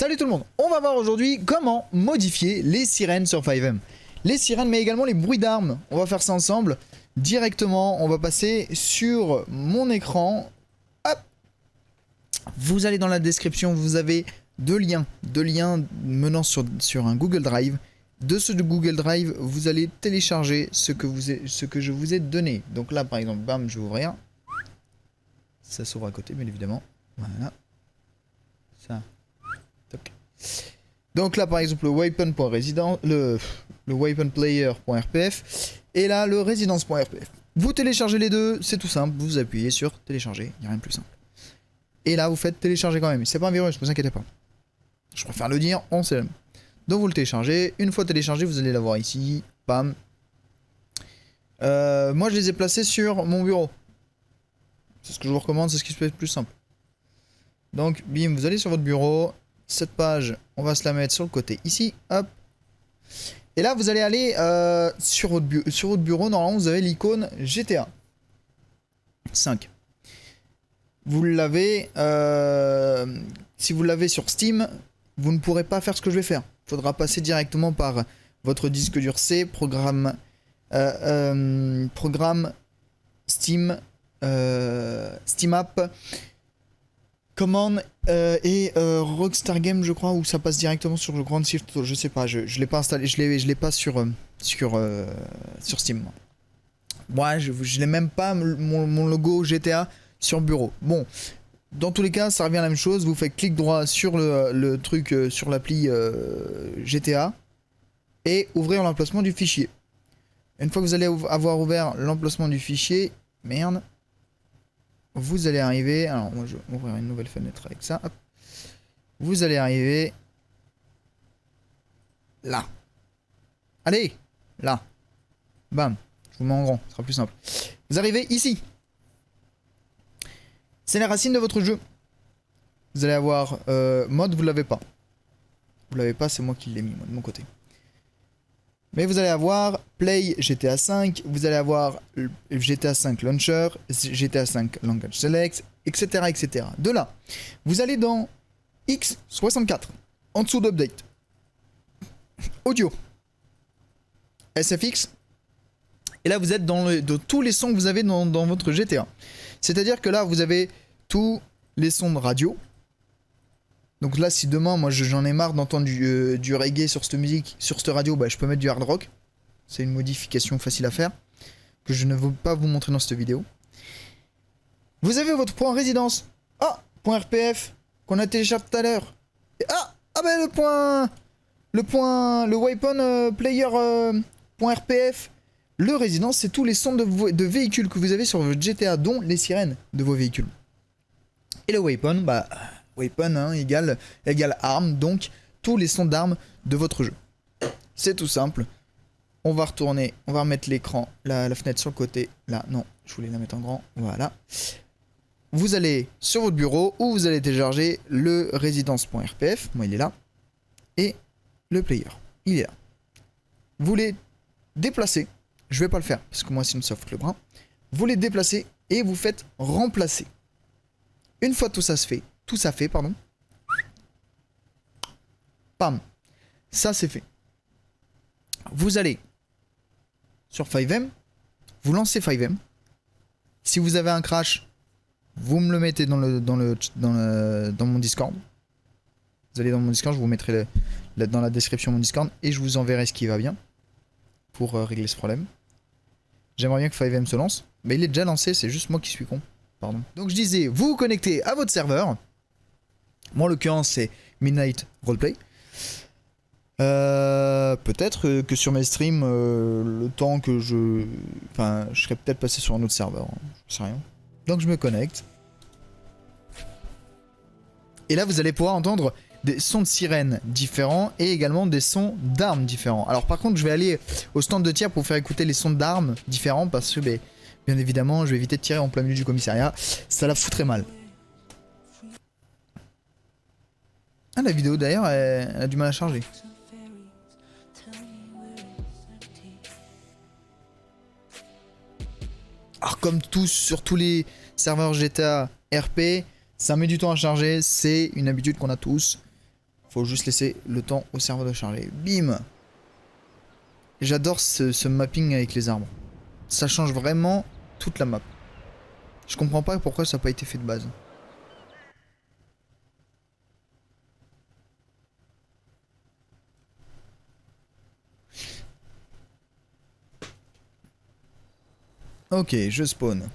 Salut tout le monde, on va voir aujourd'hui comment modifier les sirènes sur FiveM. Les sirènes mais également les bruits d'armes, on va faire ça ensemble. Directement, on va passer sur mon écran. Hop. Vous allez dans la description, vous avez deux liens menant sur un Google Drive. De ce Google Drive, vous allez télécharger ce que je vous ai donné. Donc là par exemple, bam, je vais ouvrir. Ça s'ouvre à côté bien évidemment. Voilà. Ça. Toc. Donc là par exemple le weapon.resident, le weaponplayer.rpf et là le residence.rpf. Vous téléchargez les deux, c'est tout simple, vous appuyez sur télécharger, il n'y a rien de plus simple. Et là vous faites télécharger quand même, c'est pas un virus, ne vous inquiétez pas. Je préfère le dire, on sait. Donc vous le téléchargez, une fois téléchargé vous allez l'avoir ici, bam. Moi je les ai placés sur mon bureau. C'est ce que je vous recommande, c'est ce qui se fait le plus simple. Donc bim, vous allez sur votre bureau. Cette page, on va se la mettre sur le côté ici, hop. Et là, vous allez aller sur votre bureau, normalement, vous avez l'icône GTA 5. Vous l'avez, si vous l'avez sur Steam, vous ne pourrez pas faire ce que je vais faire. Il faudra passer directement par votre disque dur C, programme Steam, Steam App, Command et Rockstar Game, je crois, où ça passe directement sur le Grand Theft Auto. Je sais pas, je l'ai pas installé, je l'ai pas sur Steam. Moi, je n'ai même pas mon logo GTA sur bureau. Bon, dans tous les cas, ça revient à la même chose. Vous faites clic droit sur le truc, sur l'appli GTA et ouvrir l'emplacement du fichier. Une fois que vous allez avoir ouvert l'emplacement du fichier, merde. Vous allez arriver, alors moi je vais ouvrir une nouvelle fenêtre avec ça, hop. Vous allez arriver là. Allez, là. Bam, je vous mets en grand, ce sera plus simple. Vous arrivez ici. C'est la racine de votre jeu. Vous allez avoir mode, vous l'avez pas. Vous l'avez pas, c'est moi qui l'ai mis moi, de mon côté. Mais vous allez avoir Play GTA 5, vous allez avoir GTA 5 Launcher, GTA 5 Language Select, etc., etc. De là, vous allez dans X64, en dessous d'Update. Audio. SFX. Et là, vous êtes dans tous les sons que vous avez dans votre GTA. C'est-à-dire que là, vous avez tous les sons de radio. Donc là, si demain, moi, j'en ai marre d'entendre du reggae sur cette musique, sur cette radio, bah, je peux mettre du hard rock. C'est une modification facile à faire, que je ne veux pas vous montrer dans cette vidéo. Vous avez votre point résidence. Ah, point RPF, qu'on a téléchargé tout à l'heure. Ah ben le weapon player point RPF. Le résidence, c'est tous les sons de véhicules que vous avez sur votre GTA, dont les sirènes de vos véhicules. Et le weapon, bah... Weapon hein, égale arme, donc tous les sons d'armes de votre jeu. C'est tout simple. On va retourner, on va remettre l'écran, la fenêtre sur le côté. Là, non, je voulais la mettre en grand. Voilà. Vous allez sur votre bureau où vous allez télécharger le residence.rpf. Moi, il est là. Et le player. Il est là. Vous les déplacez. Je vais pas le faire parce que moi, sinon, ça fout le bras. Vous les déplacez et vous faites remplacer. Une fois tout ça se fait. Tout ça fait, pardon. Pam. Ça c'est fait. Vous allez sur FiveM. Vous lancez FiveM. Si vous avez un crash, vous me le mettez dans mon Discord. Vous allez dans mon Discord, je vous mettrai dans la description mon Discord et je vous enverrai ce qui va bien pour régler ce problème. J'aimerais bien que FiveM se lance, mais il est déjà lancé, c'est juste moi qui suis con. Pardon. Donc je disais, vous vous connectez à votre serveur. Moi en l'occurrence c'est Midnight Roleplay. Peut-être que sur mes streams, le temps que je... Enfin, je serais peut-être passé sur un autre serveur, hein, je sais rien. Donc je me connecte. Et là vous allez pouvoir entendre des sons de sirènes différents et également des sons d'armes différents. Alors par contre je vais aller au stand de tir pour faire écouter les sons d'armes différents parce que bien évidemment je vais éviter de tirer en plein milieu du commissariat. Ça la foutrait mal. Ah, la vidéo d'ailleurs, elle a du mal à charger. Alors comme tous, sur tous les serveurs GTA RP, ça met du temps à charger, c'est une habitude qu'on a tous. Faut juste laisser le temps au serveur de charger. Bim. J'adore ce mapping avec les arbres. Ça change vraiment toute la map. Je comprends pas pourquoi ça n'a pas été fait de base. Ok, je spawn.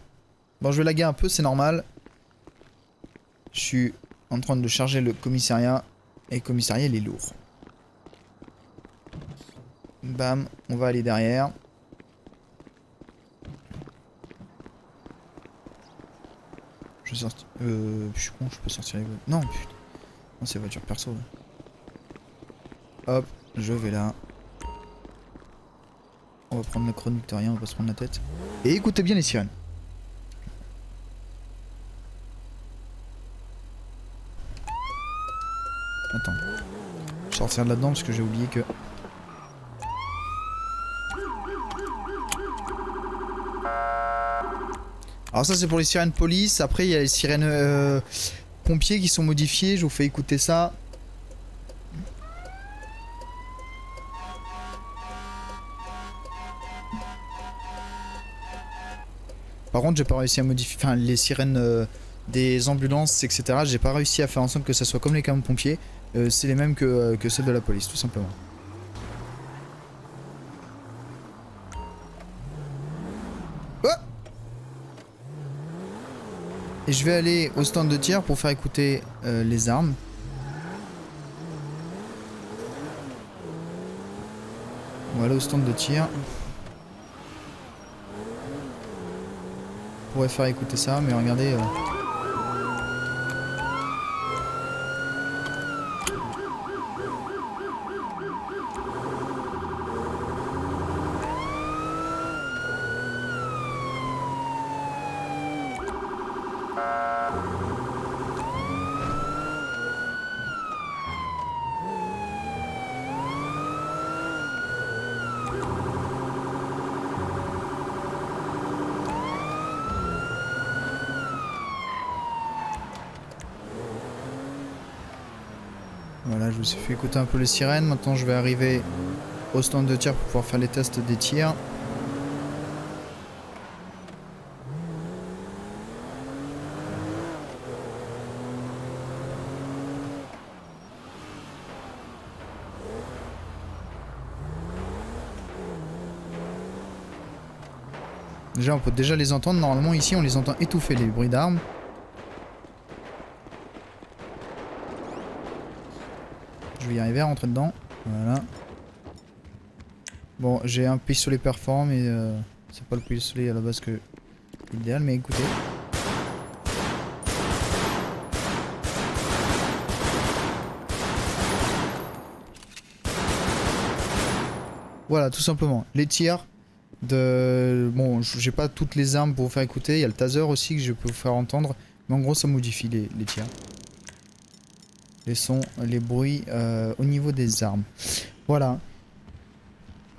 Bon, je vais laguer un peu, c'est normal. Je suis en train de charger le commissariat. Et le commissariat, il est lourd. Bam, on va aller derrière. Je vais sortir. Je suis con, je peux sortir les voitures. Non, putain. Non, c'est voiture perso. Hop, je vais là. On va prendre le chronictorien, on va se prendre la tête. Et écoutez bien les sirènes. Attends. Je vais sortir de là-dedans parce que j'ai oublié que... Alors ça c'est pour les sirènes police. Après il y a les sirènes pompiers qui sont modifiées. Je vous fais écouter ça. Par contre j'ai pas réussi à modifier... Enfin les sirènes des ambulances etc. J'ai pas réussi à faire en sorte que ça soit comme les camions pompiers. C'est les mêmes que celles de la police tout simplement. Et je vais aller au stand de tir pour faire écouter les armes. On va aller au stand de tir. On pourrait faire écouter ça, mais regardez... Voilà, je vous ai fait écouter un peu les sirènes. Maintenant, je vais arriver au stand de tir pour pouvoir faire les tests des tirs. Déjà, on peut déjà les entendre. Normalement, ici, on les entend étouffer, les bruits d'armes. Je vais y arriver à rentrer dedans. Voilà. Bon, j'ai un pistolet perforant, mais c'est pas le pistolet à la base que l'idéal, mais écoutez. Voilà, tout simplement. Les tirs de... Bon, j'ai pas toutes les armes pour vous faire écouter. Il y a le taser aussi que je peux vous faire entendre. Mais en gros, ça modifie les tirs. Les sons, les bruits au niveau des armes. Voilà.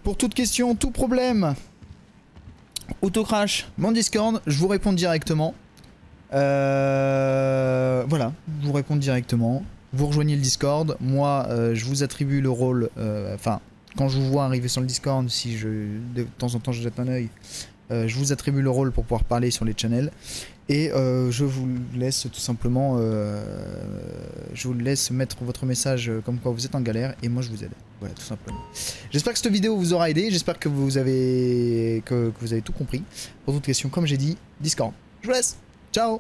Pour toute question, tout problème, Autocrash, mon Discord, je vous réponds directement. Voilà, je vous réponds directement. Vous rejoignez le Discord. Moi, je vous attribue le rôle... Enfin, quand je vous vois arriver sur le Discord, si de temps en temps je jette un œil, je vous attribue le rôle pour pouvoir parler sur les channels. Et je vous laisse tout simplement, je vous laisse mettre votre message comme quoi vous êtes en galère et moi je vous aide. Voilà, tout simplement. J'espère que cette vidéo vous aura aidé, j'espère que vous avez tout compris. Pour toute question, comme j'ai dit, Discord. Je vous laisse. Ciao.